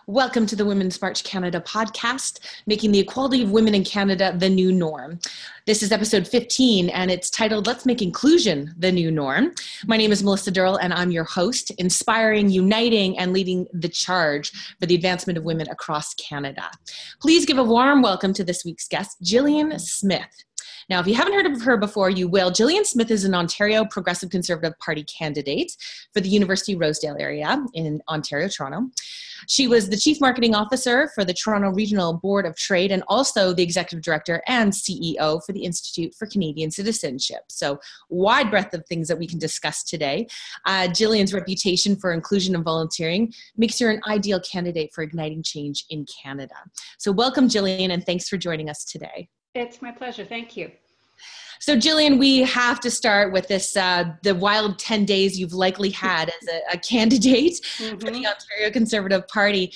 Welcome to the Women's March Canada podcast, making the equality of women in Canada the new norm. This is episode 15, and it's titled, Let's Make Inclusion the New Norm. My name is Melissa Durrell, and I'm your host, inspiring, uniting, and leading the charge for the advancement of women across Canada. Please give a warm welcome to this week's guest, Gillian Smith. Now, if you haven't heard of her before, you will. Gillian Smith is an Ontario Progressive Conservative Party candidate for the University-Rosedale area in Ontario, Toronto. She was the Chief Marketing Officer for the Toronto Regional Board of Trade and also the Executive Director and CEO for the Institute for Canadian Citizenship. So, wide breadth of things that we can discuss today. Gillian's reputation for inclusion and volunteering makes her an ideal candidate for igniting change in Canada. So, welcome, Gillian, and thanks for joining us today. It's my pleasure. Thank you. So, Gillian, we have to start with this, the wild 10 days you've likely had as a candidate for the Ontario Conservative Party.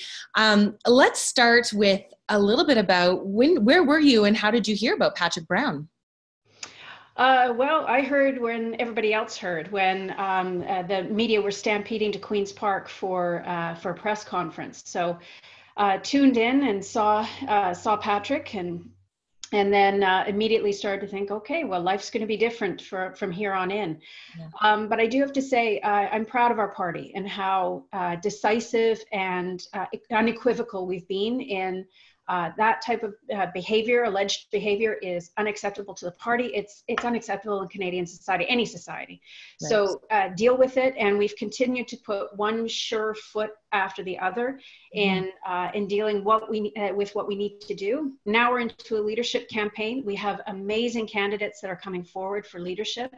Let's start with a little bit about where were you and how did you hear about Patrick Brown? Well, I heard when everybody else heard, when the media were stampeding to Queen's Park for a press conference. So tuned in and saw Patrick and then immediately started to think, okay, well, life's going to be different from here on in. Yeah. But I do have to say, I'm proud of our party and how decisive and unequivocal we've been in that type of behavior. Alleged behavior is unacceptable to the party. It's unacceptable in Canadian society, any society. Right. So deal with it. And we've continued to put one sure foot after the other in dealing with what we need to do. Now we're into a leadership campaign. We have amazing candidates that are coming forward for leadership.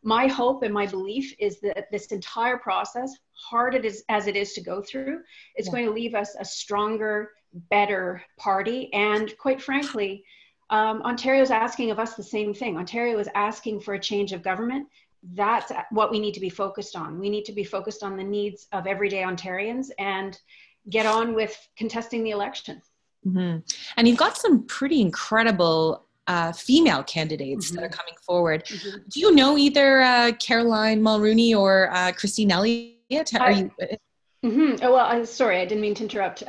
My hope and my belief is that this entire process, hard as it is to go through, it's going to leave us a stronger, better party. And quite frankly, Ontario is asking of us the same thing. Ontario is asking for a change of government. That's what we need to be focused on. We need to be focused on the needs of everyday Ontarians and get on with contesting the election. Mm-hmm. And you've got some pretty incredible female candidates that are coming forward. Do you know either Caroline Mulroney or Christine Elliott? Oh, well, sorry, I didn't mean to interrupt.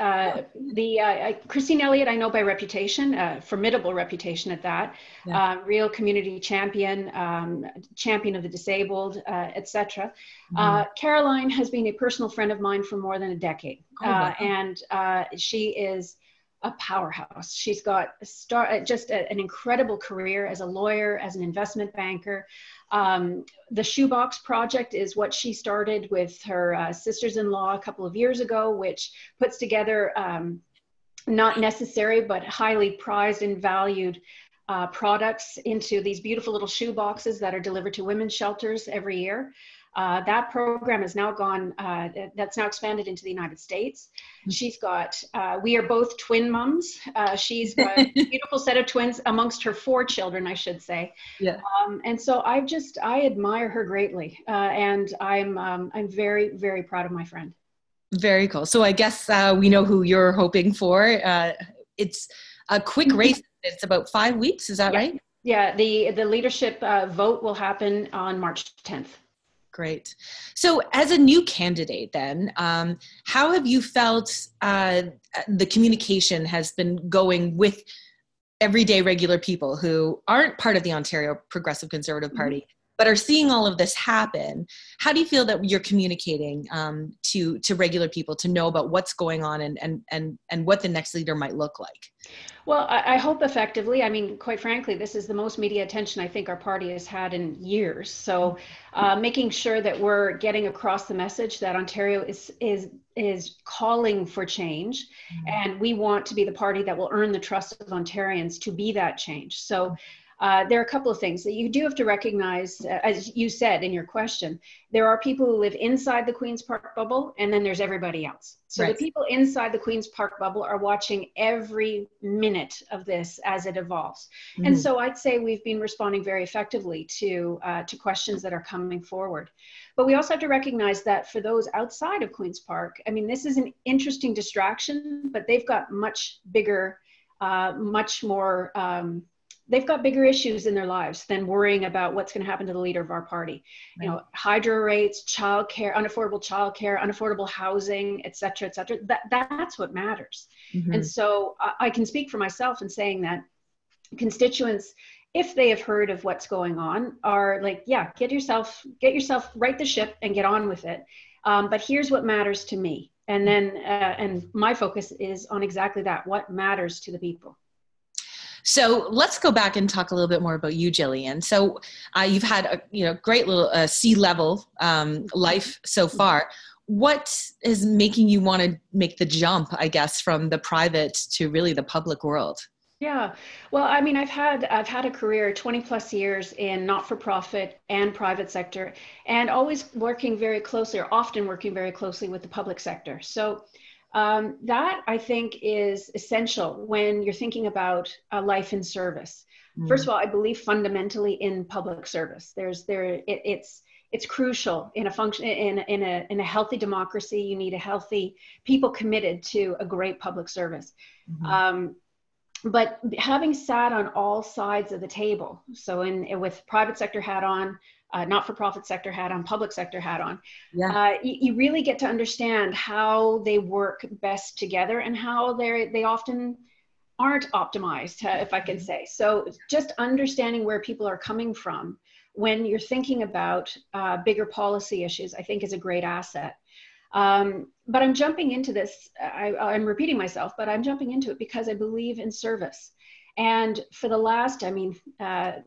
Christine Elliott, I know by reputation, formidable reputation at that, real community champion, champion of the disabled, etc. Caroline has been a personal friend of mine for more than a decade, and she is a powerhouse. She's got just an incredible career as a lawyer, as an investment banker. The Shoebox Project is what she started with her sisters-in-law a couple of years ago, which puts together not necessary but highly prized and valued products into these beautiful little shoe boxes that are delivered to women's shelters every year. That program has now that's now expanded into the United States. She's got, we are both twin moms. She's got a beautiful set of twins amongst her 4 children, I should say. Yeah. And so I admire her greatly. And I'm very, very proud of my friend. Very cool. So I guess we know who you're hoping for. It's a quick race. It's about 5 weeks. Is that right? Yeah. The leadership vote will happen on March 10th. Great. So as a new candidate then, how have you felt the communication has been going with everyday regular people who aren't part of the Ontario Progressive Conservative Party, but are seeing all of this happen? How do you feel that you're communicating to regular people to know about what's going on and what the next leader might look like? Well, I hope effectively. I mean, quite frankly, this is the most media attention I think our party has had in years. So making sure that we're getting across the message that Ontario is calling for change, and we want to be the party that will earn the trust of Ontarians to be that change. So there are a couple of things that you do have to recognize, as you said in your question. There are people who live inside the Queen's Park bubble, and then there's everybody else. So the people inside the Queen's Park bubble are watching every minute of this as it evolves. And so I'd say we've been responding very effectively to questions that are coming forward. But we also have to recognize that for those outside of Queen's Park, I mean, this is an interesting distraction, but they've got much bigger, much more they've got bigger issues in their lives than worrying about what's going to happen to the leader of our party. Right. You know, hydro rates, childcare, unaffordable housing, et cetera, et cetera. That's what matters. Mm-hmm. And so I can speak for myself in saying that constituents, if they have heard of what's going on, are like, yeah, get yourself, right the ship and get on with it. But here's what matters to me. And then, and my focus is on exactly that, what matters to the people. So let's go back and talk a little bit more about you, Gillian. So you've had a great little C-level life so far. What is making you want to make the jump, I guess, from the private to really the public world? Yeah, well, I mean, I've had a career 20 plus years in not-for-profit and private sector, and always often working very closely with the public sector. So that I think is essential when you're thinking about a life in service. First of all, I believe fundamentally in public service. It's crucial in a function in a healthy democracy. You need a healthy people committed to a great public service. But having sat on all sides of the table, so with private sector hat on, not-for-profit sector hat on, public sector hat on, you really get to understand how they work best together and how they often aren't optimized, if I can say. So just understanding where people are coming from when you're thinking about bigger policy issues, I think is a great asset. But I'm jumping into this, I'm repeating myself, but I'm jumping into it because I believe in service. And for the last,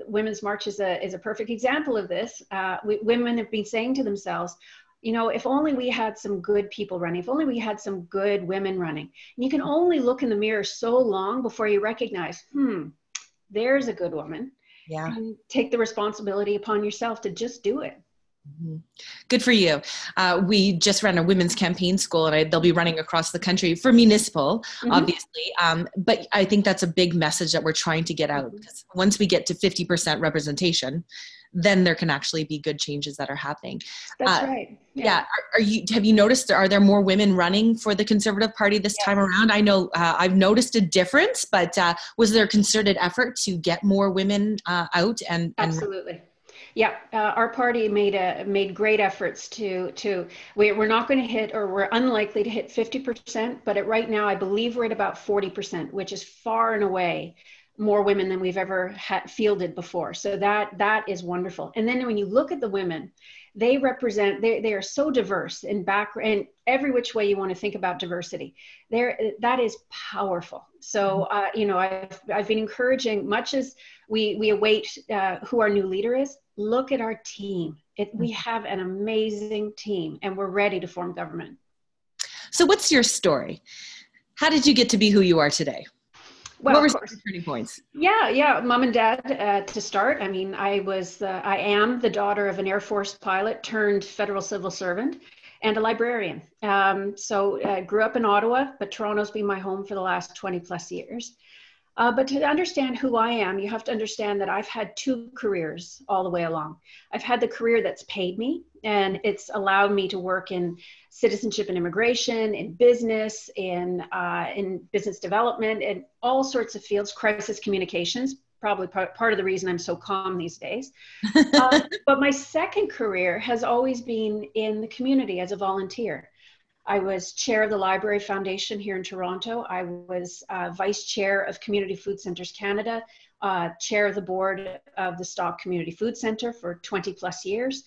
Women's March is a perfect example of this. Women have been saying to themselves, if only we had some good people running, if only we had some good women running. And you can only look in the mirror so long before you recognize, there's a good woman. Yeah. And take the responsibility upon yourself to just do it. Good for you. We just ran a women's campaign school, and they'll be running across the country for municipal, obviously. But I think that's a big message that we're trying to get out. Because once we get to 50% representation, then there can actually be good changes that are happening. That's right. Yeah. Have you noticed, are there more women running for the Conservative Party this time around? I know I've noticed a difference, but was there a concerted effort to get more women out? Absolutely. Yeah, our party made great efforts we're not going to hit, or we're unlikely to hit 50%, but right now I believe we're at about 40%, which is far and away more women than we've ever fielded before. So that is wonderful. And then when you look at the women, they are so diverse in background, every which way you want to think about diversity. That is powerful. So, I've been encouraging, much as we await who our new leader is, look at our team. We have an amazing team, and we're ready to form government. So what's your story? How did you get to be who you are today? Well, what were some turning points? Yeah. Mom and dad, to start. I mean, I am the daughter of an Air Force pilot turned federal civil servant and a librarian. So I grew up in Ottawa, but Toronto's been my home for the last 20 plus years. But to understand who I am, you have to understand that I've had two careers all the way along. I've had the career that's paid me, and it's allowed me to work in citizenship and immigration, in business, in business development, in all sorts of fields, crisis communications, probably part of the reason I'm so calm these days. But my second career has always been in the community as a volunteer. I was chair of the Library Foundation here in Toronto. I was vice chair of Community Food Centres Canada, chair of the board of the Stock Community Food Centre for 20 plus years.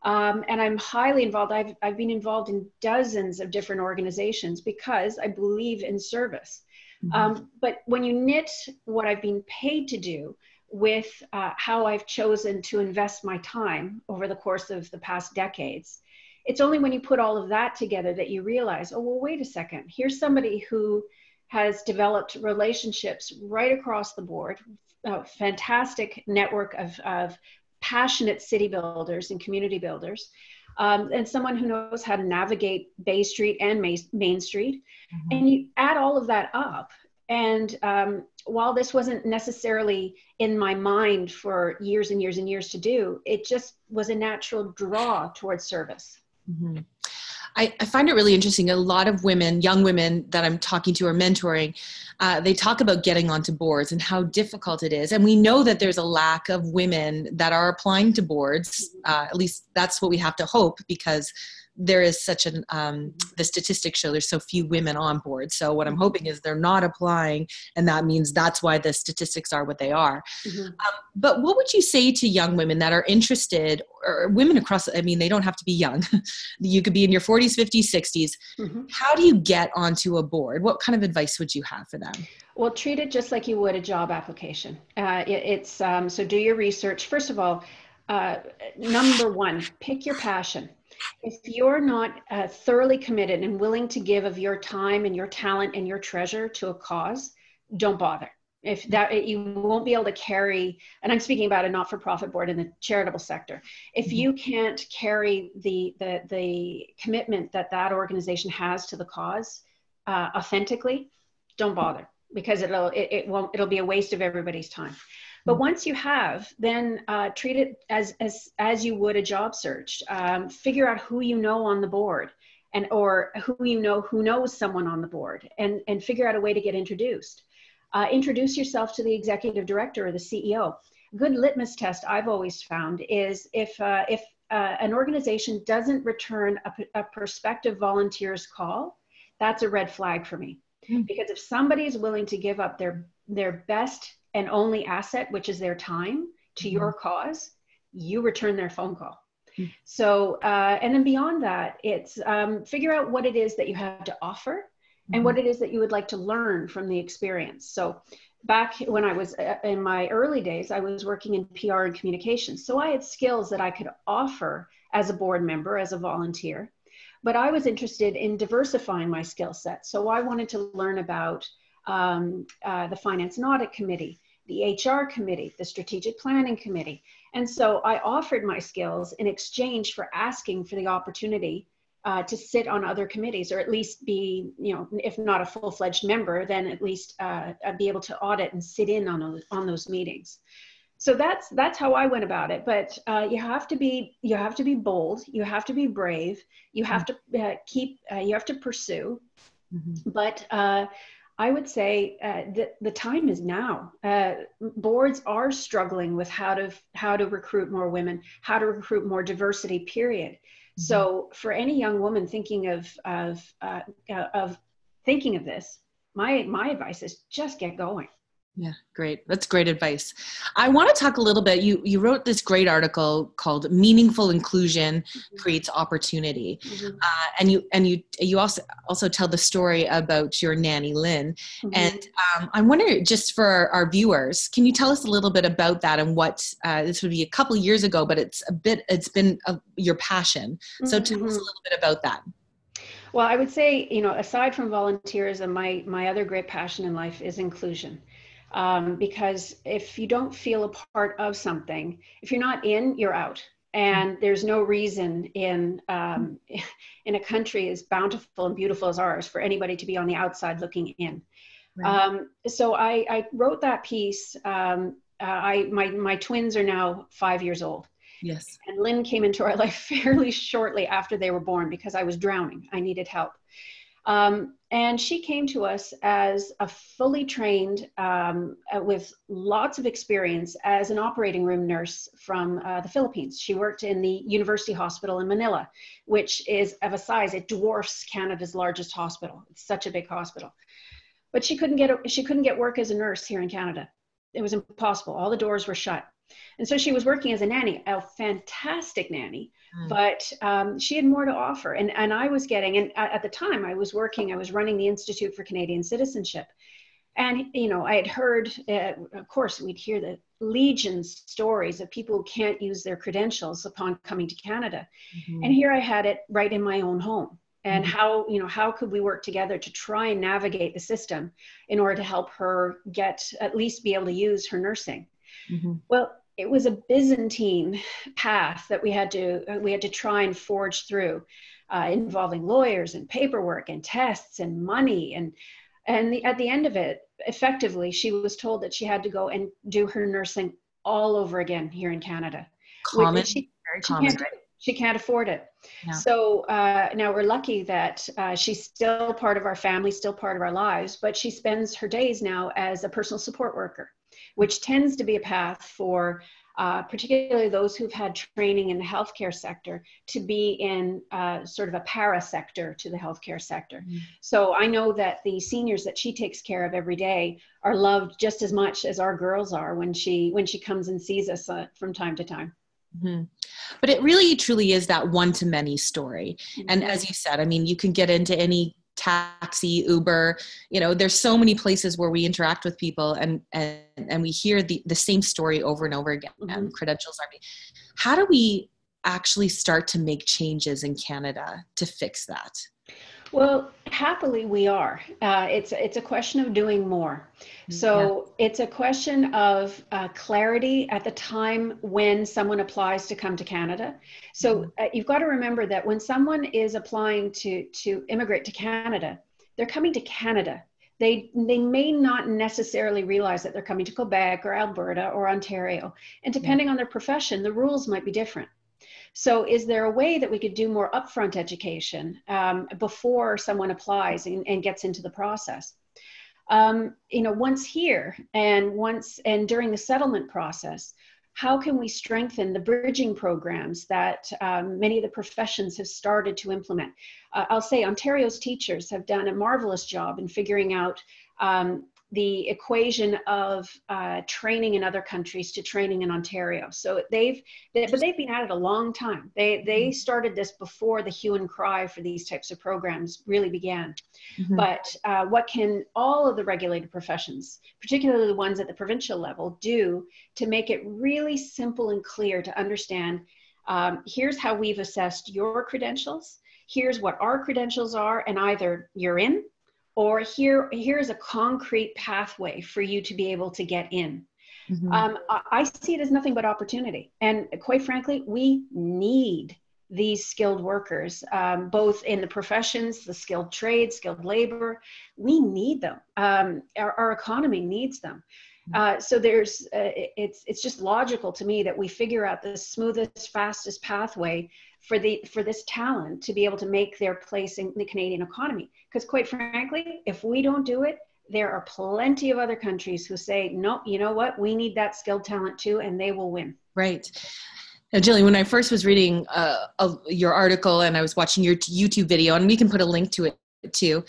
And I'm highly involved. I've been involved in dozens of different organizations because I believe in service. But when you knit what I've been paid to do with how I've chosen to invest my time over the course of the past decades, it's only when you put all of that together that you realize, oh, well, wait a second. Here's somebody who has developed relationships right across the board, a fantastic network of passionate city builders and community builders, and someone who knows how to navigate Bay Street and Main Street. And you add all of that up. And while this wasn't necessarily in my mind for years and years and years to do, it just was a natural draw towards service. I find it really interesting. A lot of women, young women that I'm talking to or mentoring, they talk about getting onto boards and how difficult it is. And we know that there's a lack of women that are applying to boards. At least that's what we have to hope, because there is such an, the statistics show there's so few women on board. So what I'm hoping is they're not applying, and that means that's why the statistics are what they are. But what would you say to young women that are interested, or women across, I mean, they don't have to be young. You could be in your 40s, 50s, 60s. How do you get onto a board? What kind of advice would you have for them? Well, treat it just like you would a job application. So do your research. First of all, number one, pick your passion. If you're not thoroughly committed and willing to give of your time and your talent and your treasure to a cause, don't bother. If that, you won't be able to carry, and I'm speaking about a not-for-profit board in the charitable sector. If you can't carry the commitment that organization has to the cause authentically, don't bother, because it'll be a waste of everybody's time. But once you have, then treat it as you would a job search. Figure out who you know on the board, or who you know who knows someone on the board, and figure out a way to get introduced. Introduce yourself to the executive director or the CEO. Good litmus test I've always found is if an organization doesn't return a prospective volunteer's call, that's a red flag for me. Because if somebody is willing to give up their best and only asset, which is their time, to your cause, you return their phone call. So, and then beyond that, it's figure out what it is that you have to offer and what it is that you would like to learn from the experience. So back when I was in my early days, I was working in PR and communications. So I had skills that I could offer as a board member, as a volunteer, but I was interested in diversifying my skill set. So I wanted to learn about the Finance and Audit Committee, the HR Committee, the Strategic Planning Committee. And so I offered my skills in exchange for asking for the opportunity to sit on other committees, or at least be, if not a full-fledged member, then at least be able to audit and sit in on those meetings. So that's how I went about it. But you have to be bold. You have to be brave. You have to you have to pursue. But I would say the time is now. Boards are struggling with how to recruit more women, how to recruit more diversity, period. So for any young woman thinking of thinking of this, my advice is just get going. Yeah, great. That's great advice. I want to talk a little bit. You wrote this great article called "Meaningful Inclusion Creates Opportunity," and you also tell the story about your nanny Lynn. And I'm wondering, just for our viewers, can you tell us a little bit about that and what this would be a couple of years ago, but it's been your passion. So tell us a little bit about that. Well, I would say, aside from volunteerism, my other great passion in life is inclusion. Because if you don't feel a part of something, if you're not in, you're out. And there's no reason in a country as bountiful and beautiful as ours for anybody to be on the outside looking in. Right. So I wrote that piece. My twins are now 5 years old. Yes. And Lynn came into our life fairly shortly after they were born because I was drowning. I needed help. And she came to us as a fully trained, with lots of experience as an operating room nurse from the Philippines. She worked in the University Hospital in Manila, which is of a size, it dwarfs Canada's largest hospital. It's such a big hospital. But she couldn't get work as a nurse here in Canada. It was impossible. All the doors were shut. And so she was working as a nanny, a fantastic nanny, but she had more to offer. And I was and at the time I was running the Institute for Canadian Citizenship. And, I had heard, of course, we'd hear the legions stories of people who can't use their credentials upon coming to Canada. And here I had it right in my own home. And how could we work together to try and navigate the system in order to help her at least be able to use her nursing? Well, it was a Byzantine path that we had to try and forge through, involving lawyers and paperwork and tests and money. And at the end of it, effectively, she was told that she had to go and do her nursing all over again here in Canada. Very common. She can't afford it. Yeah. So now we're lucky that she's still part of our family, still part of our lives, but she spends her days now as a personal support worker, which tends to be a path for particularly those who've had training in the healthcare sector to be in sort of a para sector to the healthcare sector. Mm-hmm. So I know that the seniors that she takes care of every day are loved just as much as our girls are when she comes and sees us from time to time. Mm-hmm. But it really truly is that one-to-many story. Mm-hmm. And as you said, I mean, you can get into any taxi, Uber, there's so many places where we interact with people and we hear the same story over and over again. Mm-hmm. Credentials are. How do we actually start to make changes in Canada to fix that? Well, happily we are. It's a question of doing more. So it's a question of clarity at the time when someone applies to come to Canada. So you've got to remember that when someone is applying to immigrate to Canada, they're coming to Canada. They may not necessarily realize that they're coming to Quebec or Alberta or Ontario. And depending on their profession, the rules might be different. So is there a way that we could do more upfront education before someone applies and gets into the process? Once here and during the settlement process, how can we strengthen the bridging programs that many of the professions have started to implement? I'll say Ontario's teachers have done a marvelous job in figuring out the equation of training in other countries to training in Ontario. So they've been at it a long time. They started this before the hue and cry for these types of programs really began. Mm-hmm. But what can all of the regulated professions, particularly the ones at the provincial level, do to make it really simple and clear to understand, here's how we've assessed your credentials, here's what our credentials are, and either you're in, or here's a concrete pathway for you to be able to get in. Mm-hmm. I see it as nothing but opportunity. And quite frankly, we need these skilled workers, both in the professions, the skilled trades, skilled labor. We need them. Our economy needs them. So it's just logical to me that we figure out the smoothest, fastest pathway for this talent to be able to make their place in the Canadian economy. Because quite frankly, if we don't do it, there are plenty of other countries who say, no, you know what, we need that skilled talent too, and they will win. Right. Now, Gillian, when I first was reading your article and I was watching your YouTube video, and we can put a link to it too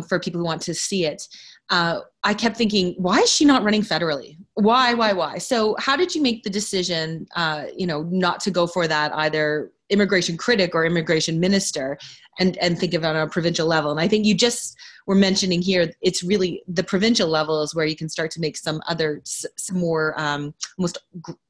for people who want to see it, I kept thinking, why is she not running federally? Why? So how did you make the decision, not to go for that either immigration critic or immigration minister and think of it on a provincial level? And I think you just were mentioning here, it's really the provincial level is where you can start to make some more almost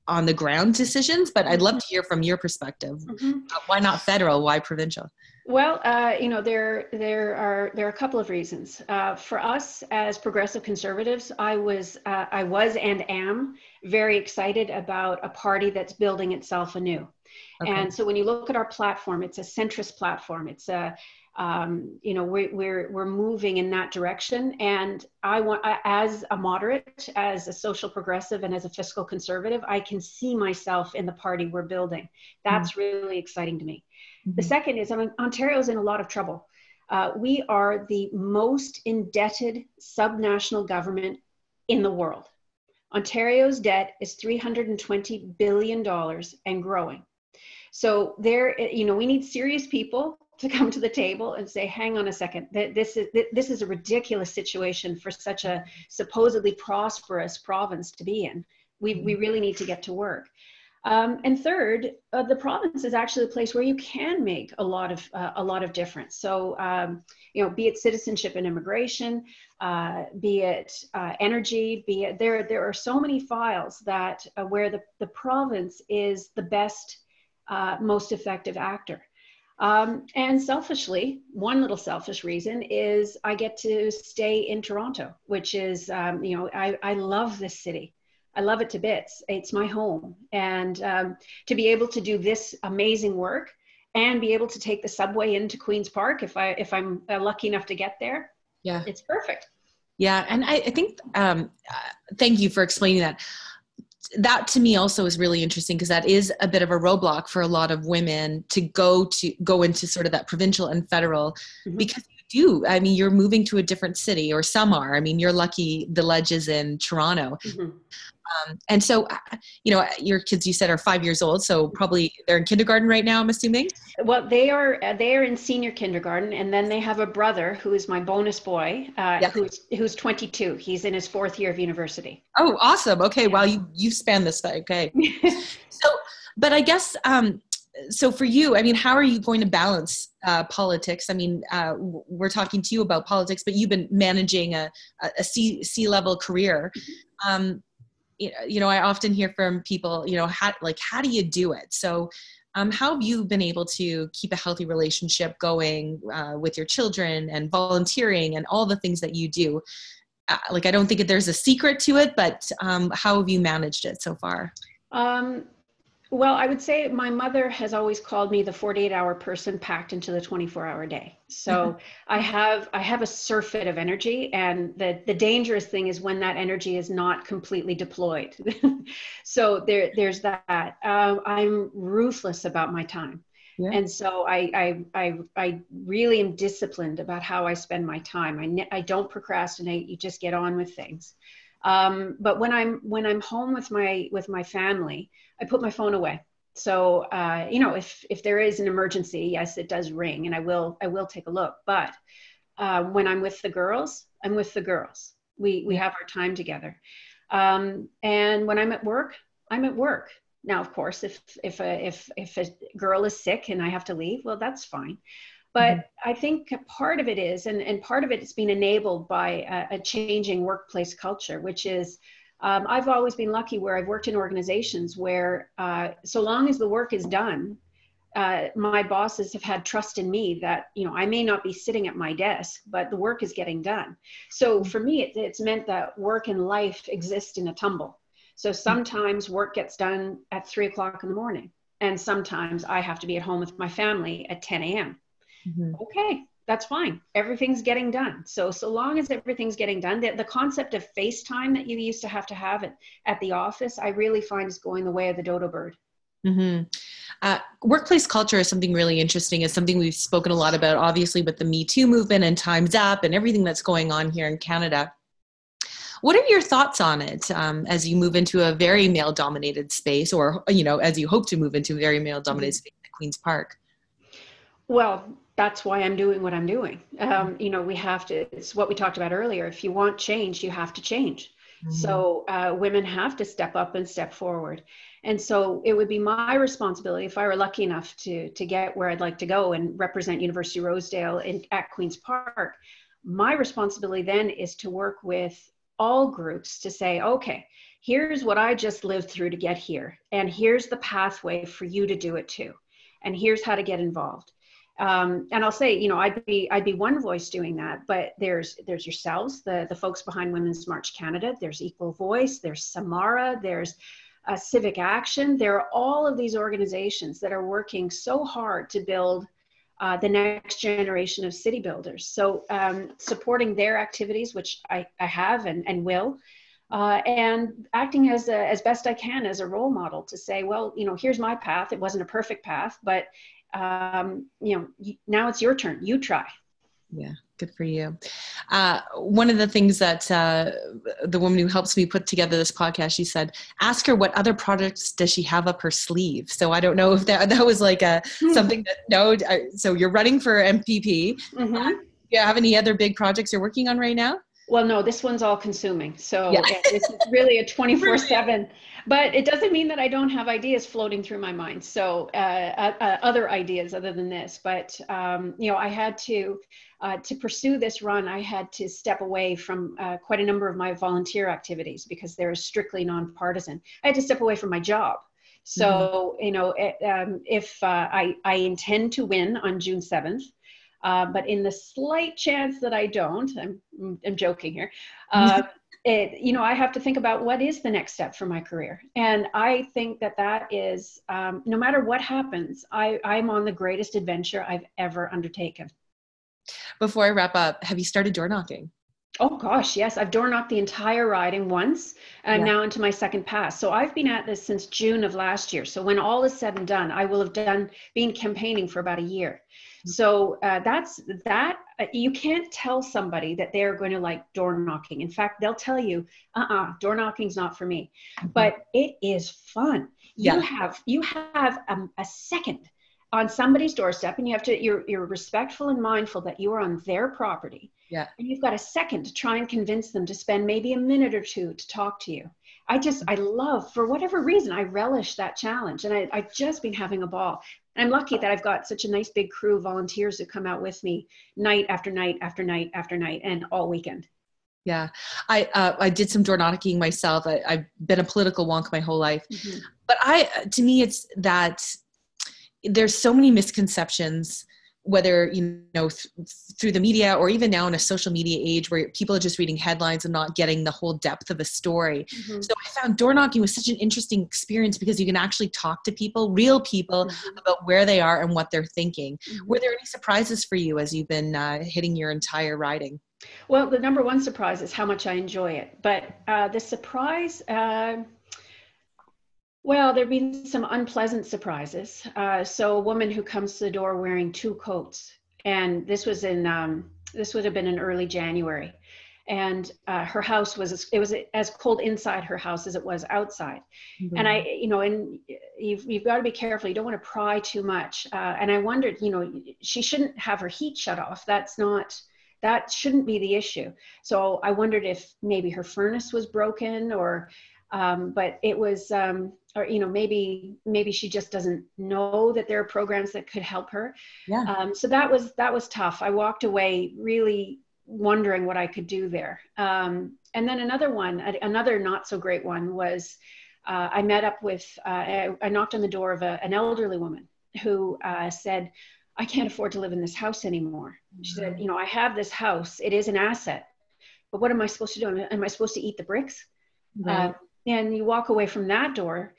on the ground decisions. But I'd love to hear from your perspective. Mm-hmm. Why not federal? Why provincial? Well, there are a couple of reasons. For us as progressive conservatives, I was and am very excited about a party that's building itself anew. Okay. And so when you look at our platform, it's a centrist platform. It's we're moving in that direction. And I want, as a moderate, as a social progressive, and as a fiscal conservative, I can see myself in the party we're building. That's really exciting to me. Mm-hmm. The second is, Ontario's in a lot of trouble. We are the most indebted subnational government in the world. Ontario's debt is $320 billion and growing. So we need serious people to come to the table and say, hang on a second, this is a ridiculous situation for such a supposedly prosperous province to be in. We really need to get to work. And third, the province is actually a place where you can make a lot of difference. So, be it citizenship and immigration, be it energy, be it there are so many files that where the province is the best, most effective actor. And selfishly, one little selfish reason is I get to stay in Toronto, which is, I love this city. I love it to bits. It's my home. And to be able to do this amazing work and be able to take the subway into Queen's Park, if I'm lucky enough to get there, yeah, it's perfect. Yeah. And I think, thank you for explaining that. that to me also is really interesting, because that is a bit of a roadblock for a lot of women to go into sort of that provincial and federal, because you do. I mean, you're moving to a different city, or some are. I mean, you're lucky the Ledge is in Toronto. And so, your kids, you said, are 5 years old, so probably they're in kindergarten right now, I'm assuming. Well, they are in senior kindergarten, and then they have a brother who is my bonus boy, who's 22. He's in his fourth year of university. Oh, awesome. Okay, well, you span this. Okay. So, but I guess, so for you, I mean, how are you going to balance politics? I mean, we're talking to you about politics, but you've been managing a C-level career. I often hear from people, how do you do it? So how have you been able to keep a healthy relationship going with your children and volunteering and all the things that you do? I don't think there's a secret to it, but how have you managed it so far? Well, I would say my mother has always called me the 48-hour person packed into the 24-hour day. So I have a surfeit of energy, and the dangerous thing is when that energy is not completely deployed. So there's that. I'm ruthless about my time. Yeah. And so I really am disciplined about how I spend my time. I don't procrastinate. You just get on with things. But when I'm home with my family, I put my phone away. So, if there is an emergency, yes, it does ring, and I will take a look. But when I'm with the girls, I'm with the girls. We have our time together. And when I'm at work, I'm at work. Now, of course, if a girl is sick and I have to leave, well, that's fine. But I think part of it is, and part of it is being enabled by a changing workplace culture, which is, I've always been lucky where I've worked in organizations where so long as the work is done, my bosses have had trust in me that, I may not be sitting at my desk, but the work is getting done. So for me, it's meant that work and life exist in a tumble. So sometimes work gets done at 3 o'clock in the morning, and sometimes I have to be at home with my family at 10 a.m. Okay, that's fine. Everything's getting done. So long as everything's getting done, the concept of FaceTime that you used to have at the office, I really find is going the way of the dodo bird. Workplace culture is something really interesting. It's something we've spoken a lot about, obviously, with the Me Too movement and Time's Up and everything that's going on here in Canada. What are your thoughts on it as you move into a very male-dominated space, or, as you hope to move into a very male-dominated space at Queen's Park? Well, that's why I'm doing what I'm doing. We have to, it's what we talked about earlier. If you want change, you have to change. So women have to step up and step forward. And so it would be my responsibility, if I were lucky enough to get where I'd like to go and represent University-Rosedale at Queen's Park, my responsibility then is to work with all groups to say, okay, here's what I just lived through to get here. And here's the pathway for you to do it too. And here's how to get involved. And I'll say, I'd be one voice doing that, but there's yourselves, the folks behind Women's March Canada, there's Equal Voice, there's Samara, there's Civic Action. There are all of these organizations that are working so hard to build the next generation of city builders. So supporting their activities, which I have and will, and acting as best I can as a role model to say, well, here's my path. It wasn't a perfect path, but now it's your turn. You try. Yeah, good for you. One of the things that the woman who helps me put together this podcast, she said, ask her what other projects does she have up her sleeve. So I don't know if that was like something that, so you're running for MPP. Do you have any other big projects you're working on right now? Well, no, this one's all consuming. So this is really a 24/7, but it doesn't mean that I don't have ideas floating through my mind. So other ideas other than this, but I had to pursue this run, I had to step away from quite a number of my volunteer activities because they're strictly nonpartisan. I had to step away from my job. So, if I intend to win on June 7th, but in the slight chance that I don't, I'm joking here, I have to think about what is the next step for my career. And I think that is, no matter what happens, I'm on the greatest adventure I've ever undertaken. Before I wrap up, have you started door knocking? Oh gosh, yes. I've door knocked the entire riding once, and I'm Yeah. now into my second pass. So I've been at this since June of last year. So when all is said and done, I will have been campaigning for about a year. So that's that. You can't tell somebody that they're going to like door knocking. In fact, they'll tell you, door knocking's not for me. Mhm. But it is fun. Yeah. You have a second on somebody's doorstep, and you're respectful and mindful that you are on their property, Yeah. and you've got a second to try and convince them to spend maybe a minute or two to talk to you. I love, for whatever reason, I relish that challenge, and I've just been having a ball. And I'm lucky that I've got such a nice big crew of volunteers who come out with me night after night after night after night and all weekend. Yeah. I did some door knocking myself. I've been a political wonk my whole life, Mm-hmm. but to me, it's that there's so many misconceptions, whether, through the media or even now in a social media age where people are just reading headlines and not getting the whole depth of a story. Mm-hmm. So I found door knocking was such an interesting experience because you can actually talk to people, real people, Mm-hmm. about where they are and what they're thinking. Mm-hmm. Were there any surprises for you as you've been hitting your entire riding? Well, the number one surprise is how much I enjoy it. But the surprise, well, there have been some unpleasant surprises. So a woman who comes to the door wearing two coats, and this would have been in early January, and her house it was as cold inside her house as it was outside. And and you've got to be careful. You don't want to pry too much. And I wondered, she shouldn't have her heat shut off. That shouldn't be the issue. So I wondered if maybe her furnace was broken, but it was, or maybe she just doesn't know that there are programs that could help her. Yeah. So that was tough. I walked away really wondering what I could do there. And then another not so great one was, I met up with, I knocked on the door of an elderly woman who said, I can't afford to live in this house anymore. She said, I have this house. It is an asset, but what am I supposed to do? Am I supposed to eat the bricks? Right. And you walk away from that door,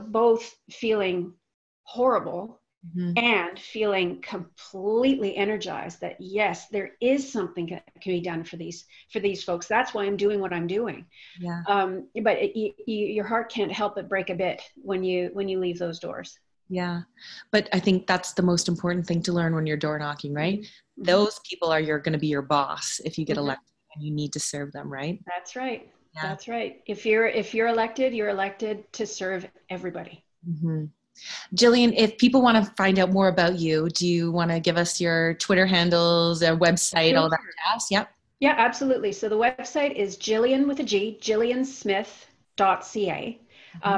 both feeling horrible Mm-hmm. and feeling completely energized that yes, there is something that can be done for these folks. That's why I'm doing what I'm doing. Yeah. But your heart can't help but break a bit when you leave those doors. Yeah. But I think that's the most important thing to learn when you're door knocking, right? Mm-hmm. Those people are going to be your boss if you get Mm-hmm. elected, and you need to serve them, right? That's right. Yeah. That's right. If you're elected, you're elected to serve everybody. Mm-hmm. Gillian, if people want to find out more about you, do you want to give us your Twitter handles, a website, all that jazz? Yep. Yeah, absolutely. So the website is Gillian with a G, gilliansmith.ca.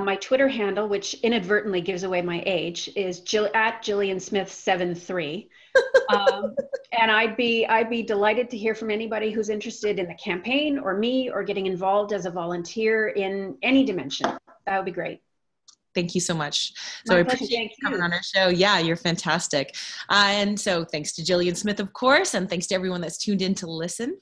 My Twitter handle, which inadvertently gives away my age, is at Gillian Smith 73. And I'd be delighted to hear from anybody who's interested in the campaign or me or getting involved as a volunteer in any dimension. That would be great. Thank you so much. So My I pleasure. appreciate Thank you coming you. on our show. Yeah, you're fantastic. And so thanks to Gillian Smith, of course, and thanks to everyone that's tuned in to listen.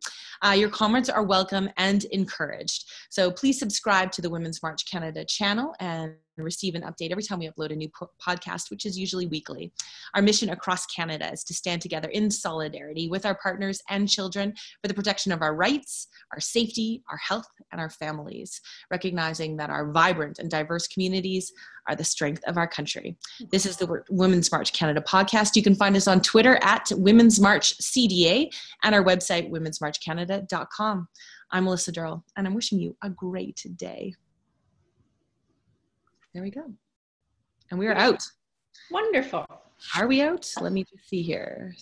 Your comments are welcome and encouraged. So please subscribe to the Women's March Canada channel and receive an update every time we upload a new podcast, which is usually weekly. Our mission across Canada is to stand together in solidarity with our partners and children for the protection of our rights, our safety, our health, and our families, recognizing that our vibrant and diverse communities are the strength of our country. This is the Women's March Canada podcast. You can find us on Twitter at Women's March CDA and our website, womensmarchcanada.com. I'm Melissa Durrell, and I'm wishing you a great day. There we go. And we are out. Wonderful. Are we out? Let me just see here.